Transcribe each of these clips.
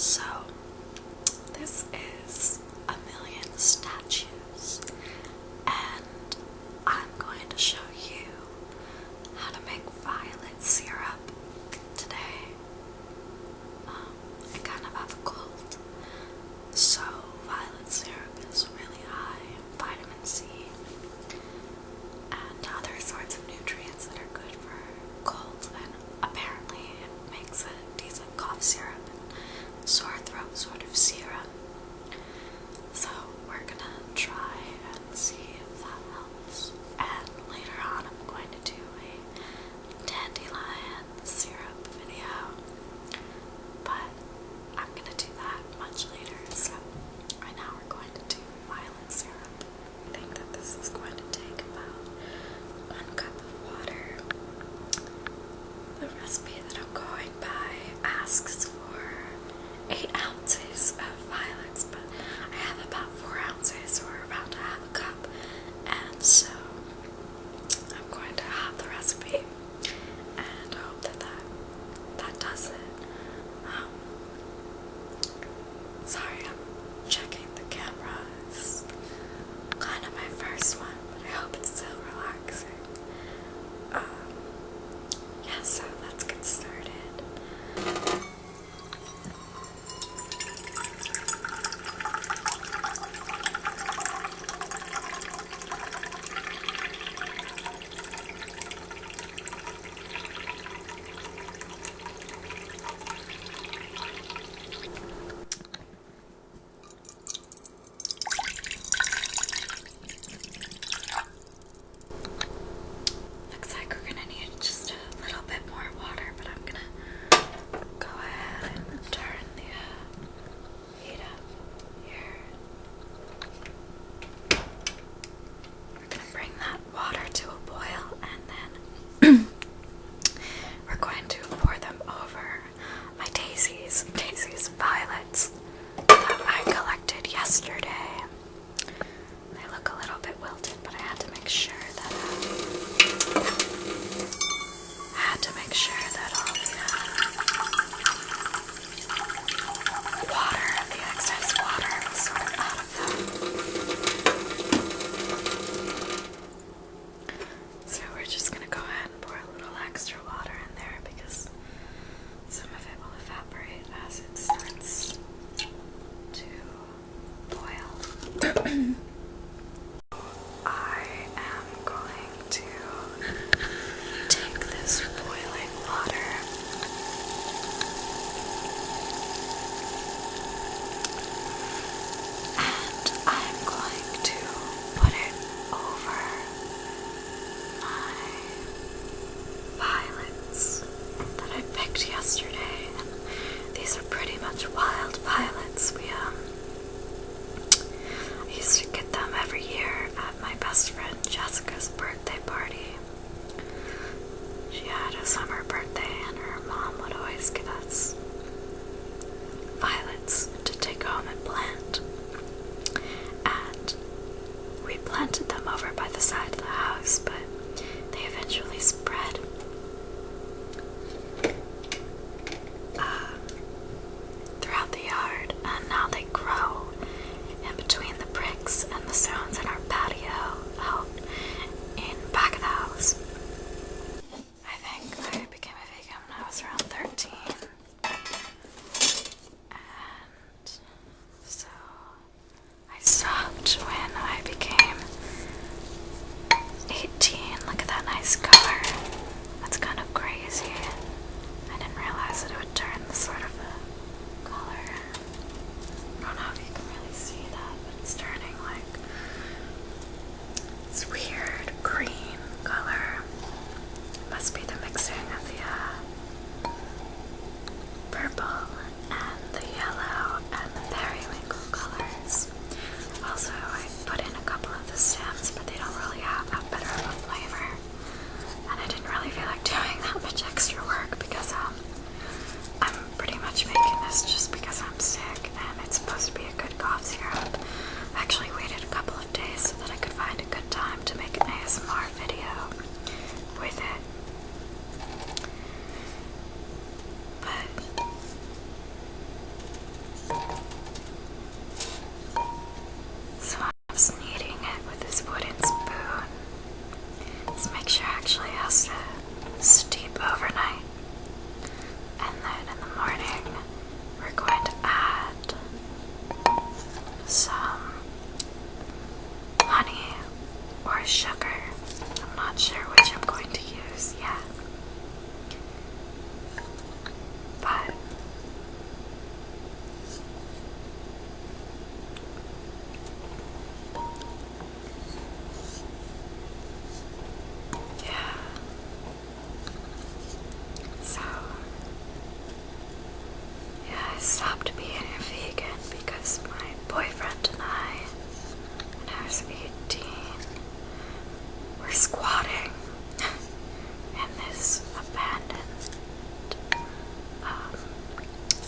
So, this is a million statues, and I'm going to show you how to make violet syrup today. I kind of have a cold, so violet syrup is really high in vitamin C and other sorts of nutrients that are good for colds, and apparently it makes a decent cough syrup and sore throat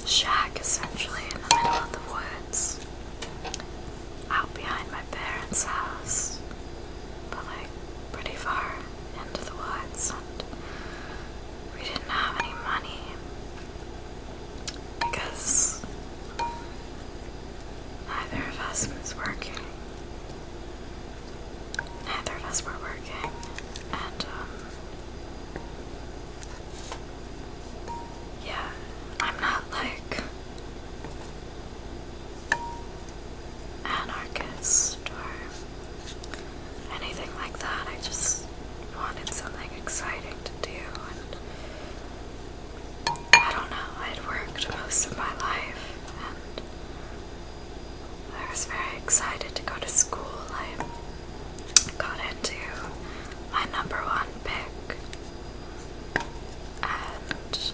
shack essentially in the middle of the woods, out behind my parents' house, but like pretty far into the woods, and we didn't have any money because neither of us was working. Neither of us were working, and yeah, I'm not like anarchist or anything like that. I just wanted something exciting to do, and I don't know, I'd worked most of my life, and I was very excited to go to school. I got into my number one pick, and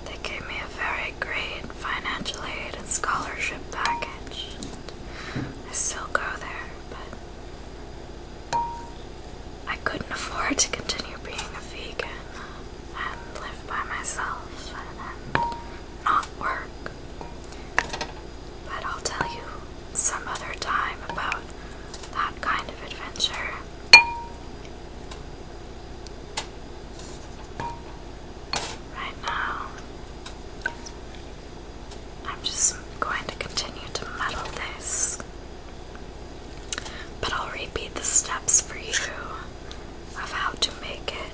they gave me a very great financial aid and scholarship package. I still go there, but I couldn't afford to continue being a vegan and live by myself and not work. But I'll tell you some other time about that kind of adventure. Right now, I'm just going to continue to muddle this, but I'll repeat the steps for you of how to make it.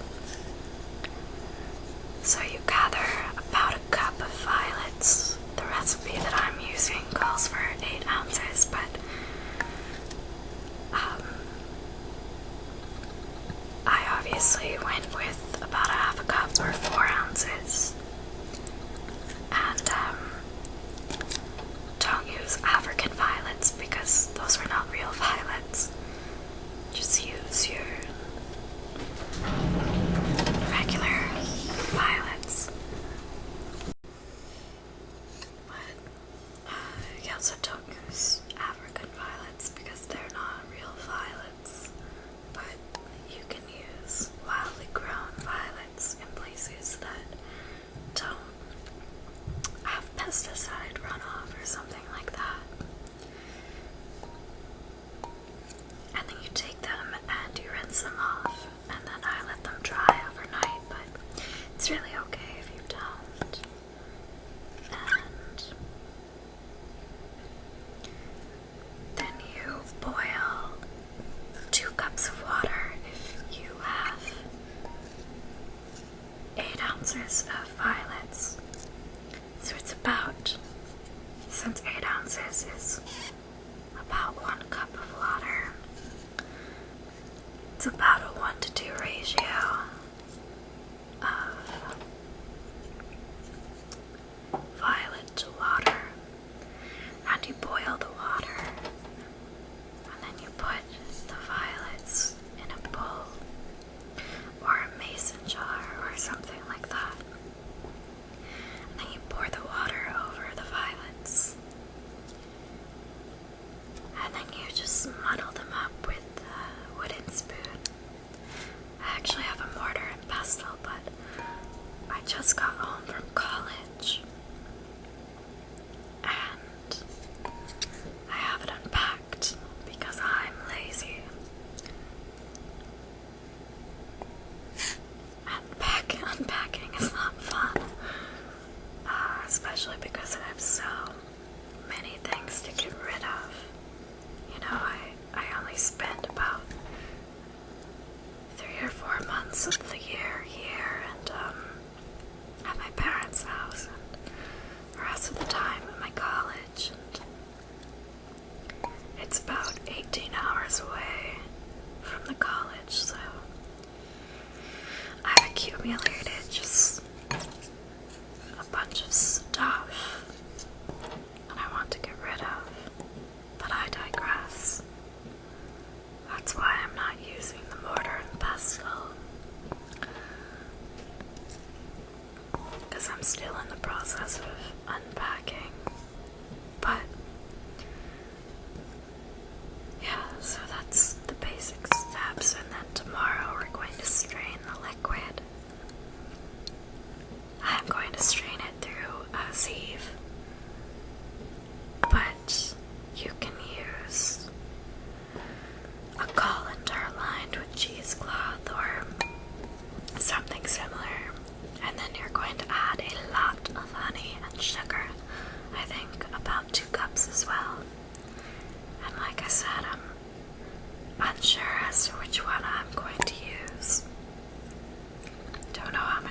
So you gather about a cup of violets. The recipe that I'm using calls for 8 ounces, but I obviously went with about a half a cup or 4 ounces. And don't use African violets because those are not real violets. Just use your regular violets. But you also don't use African violets because they're not real violets. But you can use wildly grown violets in places that don't have pesticide runoff or something like that. And then you take them and you rinse them off, and then I let them dry overnight, but it's really okay if you don't. And then you boil 2 cups of water if you have 8 ounces of violets. So it's about, since 8 ounces is about 1 cup of water, it's about a 1-to-2 ratio of violet to water. And you boil the water, and then you put the violets in a bowl or a mason jar or something like that. And then you pour the water over the violets. And then you just muddle them up with a wooden spoon. I actually have a mortar and pestle, but I just got home from college. And I have it unpacked because I'm lazy. Unpacking is not fun. Especially because I have so many things to get rid of. You know, I only spend about 3 or 4 months of the year here and at my parents' house, and the rest of the time at my college, and it's about 18 hours away from the college, so I've accumulated just a bunch of stuff and I want to get rid of, but I digress. That's why I'm not using the mortar and pestle, because I'm still in the process of unpacking. But yeah, so that's the basic steps, and then tomorrow we're going to strain the liquid. I'm going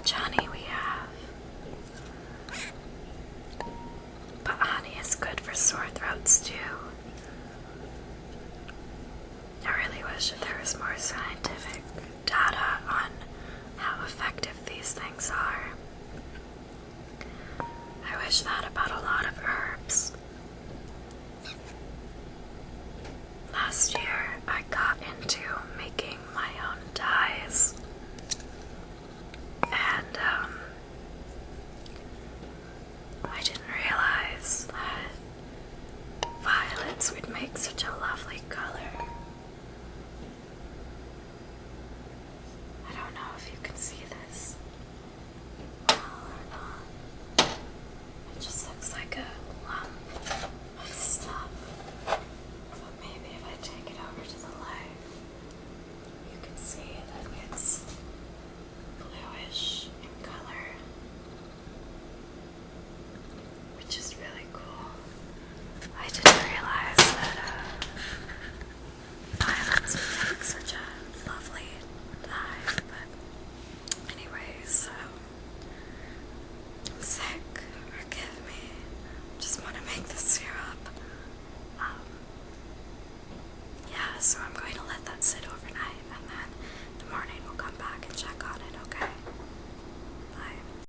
much honey we have. But honey is good for sore throats too. I really wish that there was more scientific data on how effective these things are. I wish that about a lot of herbs. Last year I got into